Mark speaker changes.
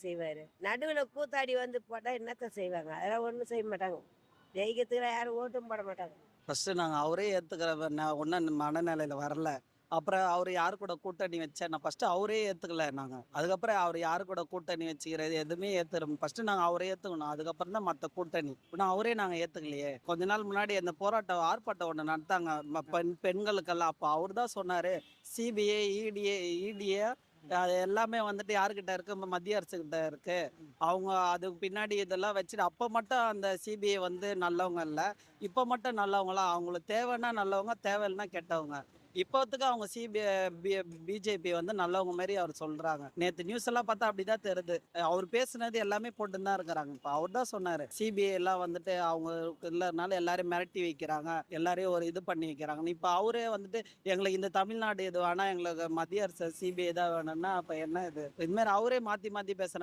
Speaker 1: செய்வாரு? நடுவுல கூத்தாடி வந்து போட்டா என்னத்த செய்வாங்க? அதெல்லாம் ஒண்ணும் செய்ய மாட்டாங்க. ஜெயிக்கிறதுக்குலாம் யாரும் ஓட்டும் போட மாட்டாங்க.
Speaker 2: ஃபர்ஸ்ட்டு நாங்க அவரே ஏத்துக்கிற ஒன்னும் மனநிலையில வரல. அப்புறம் அவரு யார் கூட கூட்டணி வச்சேன்னா, ஃபர்ஸ்ட்டு அவரே ஏத்துக்கல நாங்க. அதுக்கப்புறம் அவரு யார் கூட கூட்டணி வச்சுக்கிறது எதுவுமே ஃபர்ஸ்ட்டு நாங்க அவர ஏத்துக்கணும். அதுக்கப்புறம் தான் மத்த கூட்டணி. இன்னும் அவரே நாங்க ஏத்துக்கலையே. கொஞ்ச நாள் முன்னாடி அந்த ஆர்ப்பாட்டம் ஒண்ணு நடத்தாங்க. பெண்களுக்கெல்லாம். அப்ப அவரு தான் சொன்னாரு, சிபிஐ, இடிஏ அது எல்லாமே வந்துட்டு யார்கிட்ட இருக்கு? மத்திய அரசுகிட்ட இருக்கு. அவங்க அதுக்கு பின்னாடி இதெல்லாம் வச்சுட்டு அப்ப மட்டும் அந்த சிபிஐ வந்து நல்லவங்க இல்ல. இப்ப மட்டும் நல்லவங்களா? அவங்களுக்கு தேவைன்னா நல்லவங்க, தேவையில்லன்னா கெட்டவங்க. இப்போத்துக்கு அவங்க பிஜேபி வந்து நல்லவங்க மாரி அவர் சொல்றாங்க. நேத்து நியூஸ் எல்லாம் பார்த்தா அப்படிதான் தெரியுது. அவர் பேசுனது எல்லாமே போட்டுன்னு தான் இருக்கிறாங்க. இப்ப அவர் தான் சொன்னாரு. சிபிஐ எல்லாம் வந்துட்டு அவங்களுக்கு இல்லனால எல்லாரையும் மிரட்டி வைக்கிறாங்க. எல்லாரையும் ஒரு இது பண்ணி வைக்கிறாங்க. இப்ப அவரே வந்துட்டு எங்களுக்கு இந்த தமிழ்நாடு இது வேணாம், எங்களுக்கு மத்திய அரசு சிபிஐ தான் வேணும்னா அப்ப என்ன இது? இது மாரி அவரே மாத்தி மாத்தி பேசுறாங்க.